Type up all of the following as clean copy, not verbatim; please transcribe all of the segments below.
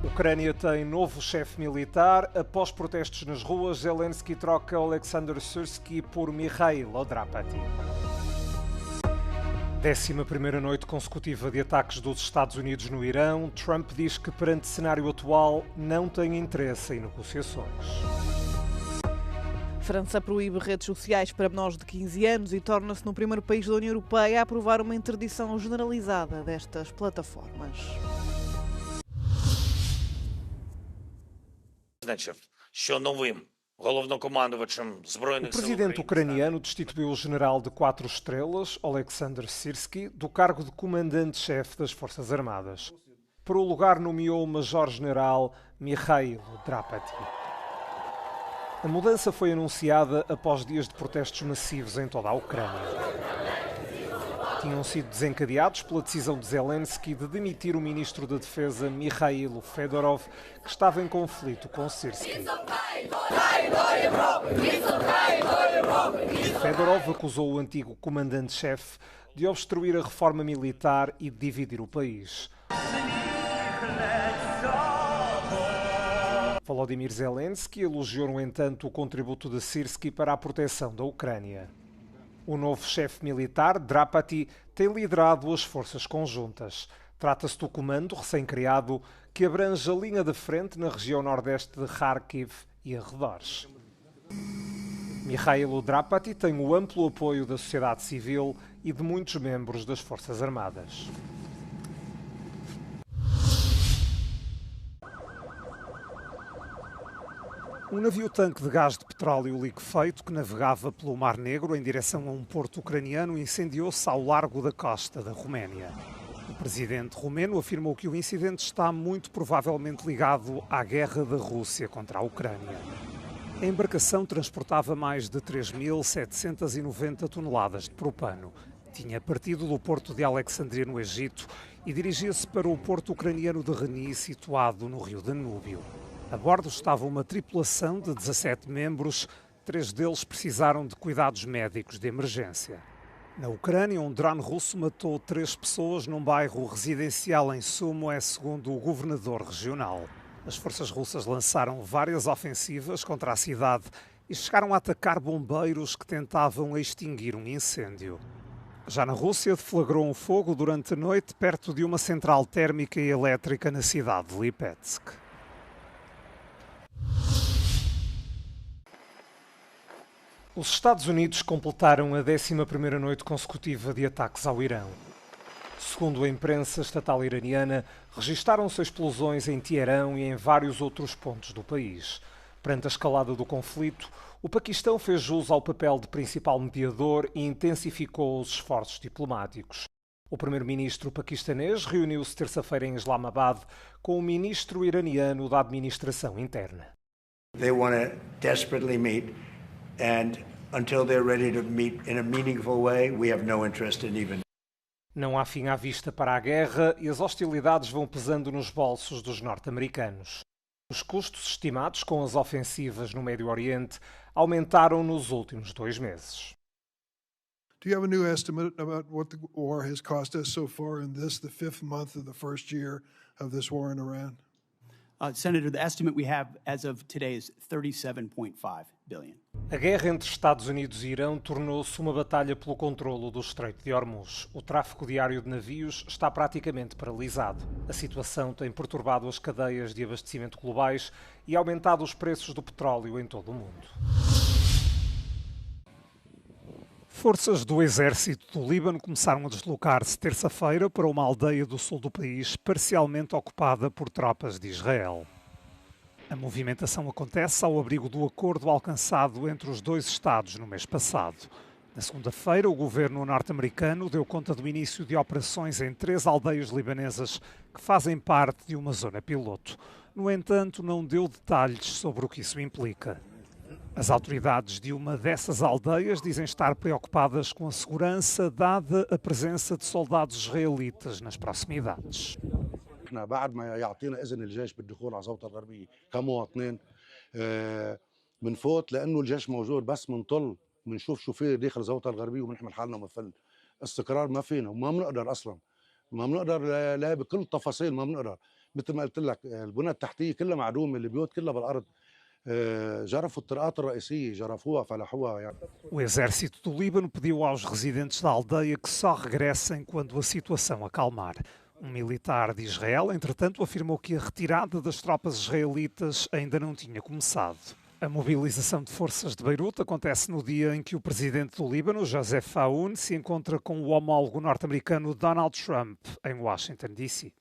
Ucrânia tem novo chefe militar. Após protestos nas ruas, Zelensky troca Alexander Syrskyi por Mikhail Drapati. 11ª noite consecutiva de ataques dos Estados Unidos no Irão. Trump diz que, perante o cenário atual, não tem interesse em negociações. França proíbe redes sociais para menores de 15 anos e torna-se no primeiro país da União Europeia a aprovar uma interdição generalizada destas plataformas. O presidente ucraniano destituiu o general de 4 estrelas, Alexander Syrskyi, do cargo de comandante-chefe das Forças Armadas. Para o lugar nomeou o major-general Mikhail Drapati. A mudança foi anunciada após dias de protestos massivos em toda a Ucrânia. Tinham sido desencadeados pela decisão de Zelensky de demitir o ministro da Defesa Mikhailo Fedorov, que estava em conflito com Syrskyi. Fedorov acusou o antigo comandante-chefe de obstruir a reforma militar e de dividir o país. Volodymyr Zelensky elogiou, no entanto, o contributo de Syrskyi para a proteção da Ucrânia. O novo chefe militar, Drapati, tem liderado as forças conjuntas. Trata-se do comando recém-criado que abrange a linha de frente na região nordeste de Kharkiv e arredores. Mikhail Drapati tem o amplo apoio da sociedade civil e de muitos membros das Forças Armadas. Um navio-tanque de gás de petróleo liquefeito que navegava pelo Mar Negro em direção a um porto ucraniano incendiou-se ao largo da costa da Roménia. O presidente romeno afirmou que o incidente está muito provavelmente ligado à guerra da Rússia contra a Ucrânia. A embarcação transportava mais de 3.790 toneladas de propano. Tinha partido do porto de Alexandria, no Egito, e dirigia-se para o porto ucraniano de Reni, situado no rio Danúbio. A bordo estava uma tripulação de 17 membros, 3 deles precisaram de cuidados médicos de emergência. Na Ucrânia, um drone russo matou 3 pessoas num bairro residencial em Sumo, segundo o governador regional. As forças russas lançaram várias ofensivas contra a cidade e chegaram a atacar bombeiros que tentavam extinguir um incêndio. Já na Rússia, deflagrou um fogo durante a noite perto de uma central térmica e elétrica na cidade de Lipetsk. Os Estados Unidos completaram a 11ª noite consecutiva de ataques ao Irão. Segundo a imprensa estatal iraniana, registaram-se explosões em Teherão e em vários outros pontos do país. Perante a escalada do conflito, o Paquistão fez jus ao papel de principal mediador e intensificou os esforços diplomáticos. O primeiro-ministro paquistanês reuniu-se terça-feira em Islamabad com o ministro iraniano da Administração Interna. They want to desperately meet, and until they're ready to meet in a meaningful way, we have no interest in even. Não há fim à vista para a guerra e as hostilidades vão pesando nos bolsos dos norte-americanos. Os custos estimados com as ofensivas no Médio Oriente aumentaram nos últimos 2 meses. Do you have a new estimate about what the war has cost us so far in this, the 5th month of the first year of this war in Iran? Senator, the estimate we have as of today is $37.5 billion. A guerra entre Estados Unidos e Irão tornou-se uma batalha pelo controlo do Estreito de Hormuz. O tráfego diário de navios está praticamente paralisado. A situação tem perturbado as cadeias de abastecimento globais e aumentado os preços do petróleo em todo o mundo. Forças do exército do Líbano começaram a deslocar-se terça-feira para uma aldeia do sul do país, parcialmente ocupada por tropas de Israel. A movimentação acontece ao abrigo do acordo alcançado entre os 2 Estados no mês passado. Na segunda-feira, o governo norte-americano deu conta do início de operações em 3 aldeias libanesas que fazem parte de uma zona piloto. No entanto, não deu detalhes sobre o que isso implica. As autoridades de uma dessas aldeias dizem estar preocupadas com a segurança, dada a presença de soldados israelitas nas proximidades. بعد ما يعطينا اذن الجيش بالدخول على غوطه الغربيه كمواطنين بنفوت لانه الجيش موجود بس بنطل بنشوف شو في داخل غوطه الغربيه وبنحمل حالنا مثل استقرار ما فينا وما بنقدر اصلا ما بنقدر لا بكل التفاصيل ما بنقدر مثل ما قلت لك البنى التحتيه كلها معدومه، البيوت كلها بالارض. جرفوا الطرقات الرئيسيه، جرفوها فلحوها يعني. O exército do Líbano pediu aos residentes da aldeia que só regressem quando a situação acalmar. Um militar de Israel, entretanto, afirmou que a retirada das tropas israelitas ainda não tinha começado. A mobilização de forças de Beirute acontece no dia em que o presidente do Líbano, Joseph Aoun, se encontra com o homólogo norte-americano Donald Trump em Washington, D.C.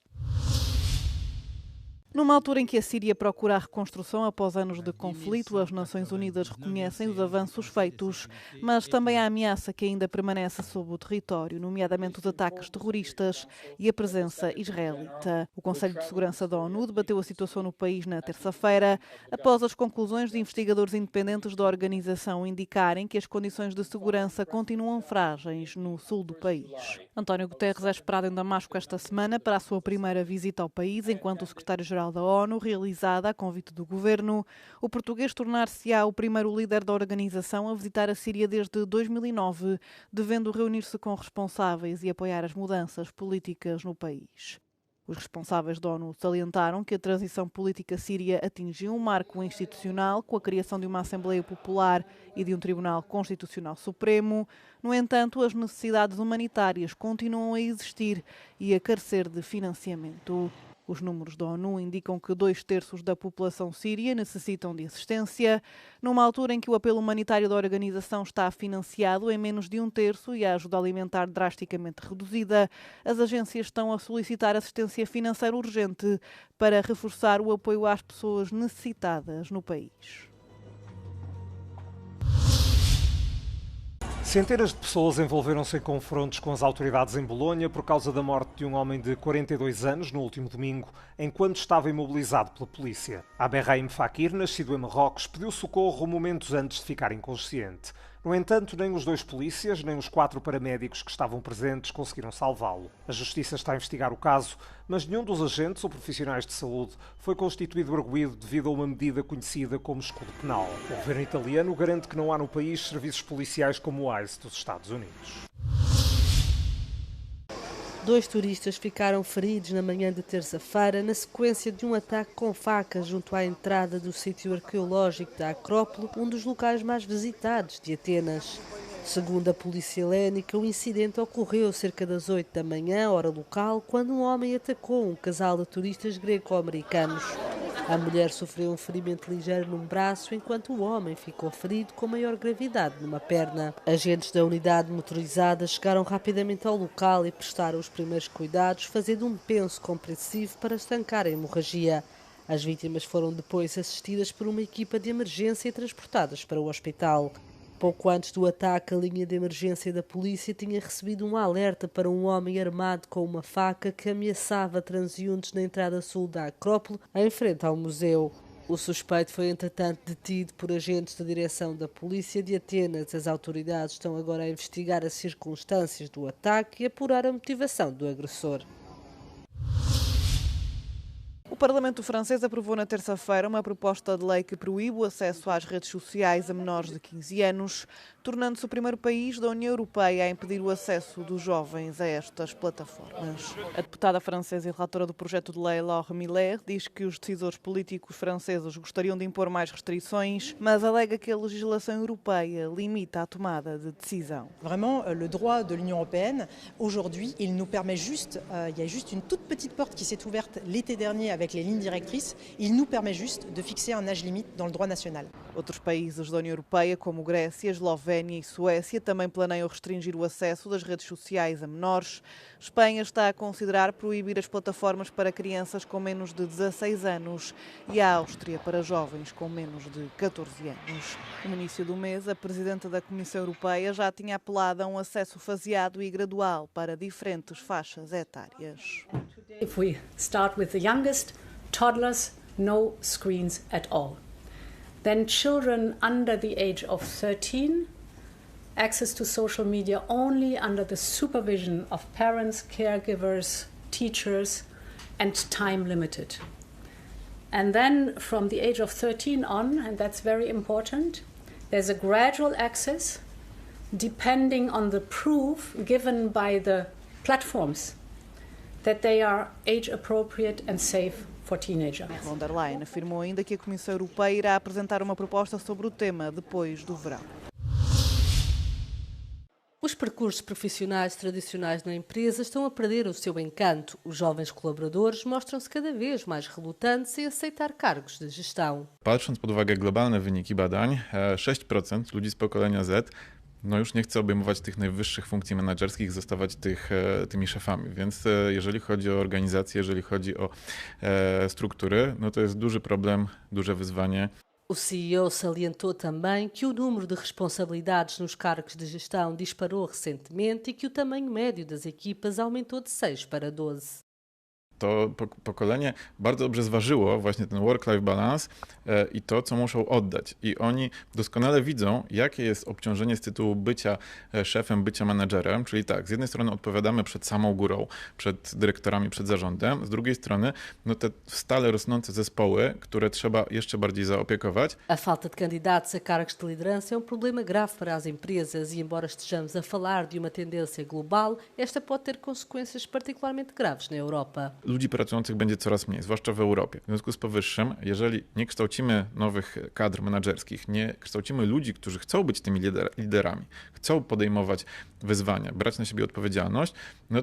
Numa altura em que a Síria procura a reconstrução após anos de conflito, as Nações Unidas reconhecem os avanços feitos, mas também a ameaça que ainda permanece sob o território, nomeadamente os ataques terroristas e a presença israelita. O Conselho de Segurança da ONU debateu a situação no país na terça-feira, após as conclusões de investigadores independentes da organização indicarem que as condições de segurança continuam frágeis no sul do país. António Guterres é esperado em Damasco esta semana para a sua primeira visita ao país, enquanto o secretário-geral da ONU, realizada a convite do governo. O português tornar-se-á o primeiro líder da organização a visitar a Síria desde 2009, devendo reunir-se com responsáveis e apoiar as mudanças políticas no país. Os responsáveis da ONU salientaram que a transição política síria atingiu um marco institucional com a criação de uma Assembleia Popular e de um Tribunal Constitucional Supremo. No entanto, as necessidades humanitárias continuam a existir e a carecer de financiamento. Os números da ONU indicam que 2/3 da população síria necessitam de assistência, numa altura em que o apelo humanitário da organização está financiado em menos de 1/3 e a ajuda alimentar drasticamente reduzida. As agências estão a solicitar assistência financeira urgente para reforçar o apoio às pessoas necessitadas no país. Centenas de pessoas envolveram-se em confrontos com as autoridades em Bolonha por causa da morte de um homem de 42 anos no último domingo, enquanto estava imobilizado pela polícia. Abderrahim Fakir, nascido em Marrocos, pediu socorro momentos antes de ficar inconsciente. No entanto, nem os 2 polícias, nem os 4 paramédicos que estavam presentes conseguiram salvá-lo. A Justiça está a investigar o caso, mas nenhum dos agentes ou profissionais de saúde foi constituído arguido devido a uma medida conhecida como escudo penal. O governo italiano garante que não há no país serviços policiais como o ICE dos Estados Unidos. 2 turistas ficaram feridos na manhã de terça-feira na sequência de um ataque com facas junto à entrada do sítio arqueológico da Acrópole, um dos locais mais visitados de Atenas. Segundo a polícia helénica, o incidente ocorreu cerca das 8 da manhã, hora local, quando um homem atacou um casal de turistas greco-americanos. A mulher sofreu um ferimento ligeiro num braço, enquanto o homem ficou ferido com maior gravidade numa perna. Agentes da unidade motorizada chegaram rapidamente ao local e prestaram os primeiros cuidados, fazendo um penso compressivo para estancar a hemorragia. As vítimas foram depois assistidas por uma equipa de emergência e transportadas para o hospital. Pouco antes do ataque, a linha de emergência da polícia tinha recebido um alerta para um homem armado com uma faca que ameaçava transeuntes na entrada sul da Acrópole, em frente ao museu. O suspeito foi, entretanto, detido por agentes da direção da polícia de Atenas. As autoridades estão agora a investigar as circunstâncias do ataque e apurar a motivação do agressor. O Parlamento francês aprovou na terça-feira uma proposta de lei que proíbe o acesso às redes sociais a menores de 15 anos, tornando-se o primeiro país da União Europeia a impedir o acesso dos jovens a estas plataformas. A deputada francesa e relatora do projeto de lei, Laure Miller, diz que os decisores políticos franceses gostariam de impor mais restrições, mas alega que a legislação europeia limita a tomada de decisão. Vraiment, le droit de l'Union européenne, aujourd'hui, il nous permet juste, il y a juste une toute petite porte qui s'est ouverte l'été dernier avec les lignes directrices, il nous permet juste de fixer un âge limite dans le droit national. Outros países da União Europeia, como Grécia, Eslovénia e Suécia, também planeiam restringir o acesso das redes sociais a menores. Espanha está a considerar proibir as plataformas para crianças com menos de 16 anos e a Áustria para jovens com menos de 14 anos. No início do mês, a Presidenta da Comissão Europeia já tinha apelado a um acesso faseado e gradual para diferentes faixas etárias. If we start with the youngest, toddlers, no screens at all. Then children under the age of 13, access to social media only under the supervision of parents, caregivers, teachers, and time limited. And then from the age of 13 on, and that's very important, there's a gradual access depending on the proof given by the platforms that they are age appropriate and safe for teenagers. Von der Leyen afirmou ainda que a Comissão Europeia irá apresentar uma proposta sobre o tema depois do verão. Os percursos profissionais tradicionais na empresa estão a perder o seu encanto. Os jovens colaboradores mostram-se cada vez mais relutantes em aceitar cargos de gestão. Patrząc pod uwagę globalne wyniki badań, 6% ludzi z pokolenia Z już nie chce obejmować tych najwyższych funkcji menedżerskich, zostawać tymi szefami. Więc jeżeli chodzi o organizację, jeżeli chodzi o struktury, to jest duży problem, duże wyzwanie. O CEO salientou também que o número de responsabilidades nos cargos de gestão disparou recentemente e que o tamanho médio das equipas aumentou de 6 para 12. To pokolenie bardzo dobrze zważyło właśnie ten work-life balance i to, co muszą oddać. I oni doskonale widzą, jakie jest obciążenie z tytułu bycia szefem, bycia menedżerem. Czyli tak, z jednej strony odpowiadamy przed samą górą, przed dyrektorami, przed zarządem. Z drugiej strony te stale rosnące zespoły, które trzeba jeszcze bardziej zaopiekować. A falta de candidatos a cargos de liderança é problema grave para as empresas e embora estejamos a falar de uma tendência global, esta pode ter consequências particularmente graves na Europa. Ludzi pracujących będzie coraz mniej, zwłaszcza w Europie. W związku z powyższym, jeżeli nie kształcimy nowych kadr menedżerskich, nie kształcimy ludzi, którzy chcą być tymi liderami, chcą podejmować wyzwania, brać na siebie odpowiedzialność,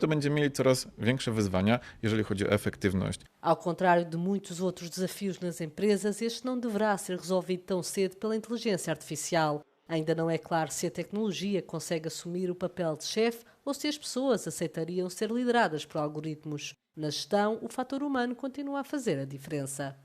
to będziemy mieli coraz większe wyzwania, jeżeli chodzi o efektywność. Ao contrário de muitos outros desafios nas empresas, este não deverá ser resolvido tão cedo pela inteligência artificial. Ainda não é claro se a tecnologia consegue assumir o papel de chefe ou se as pessoas aceitariam ser lideradas por algoritmos. Na gestão, o fator humano continua a fazer a diferença.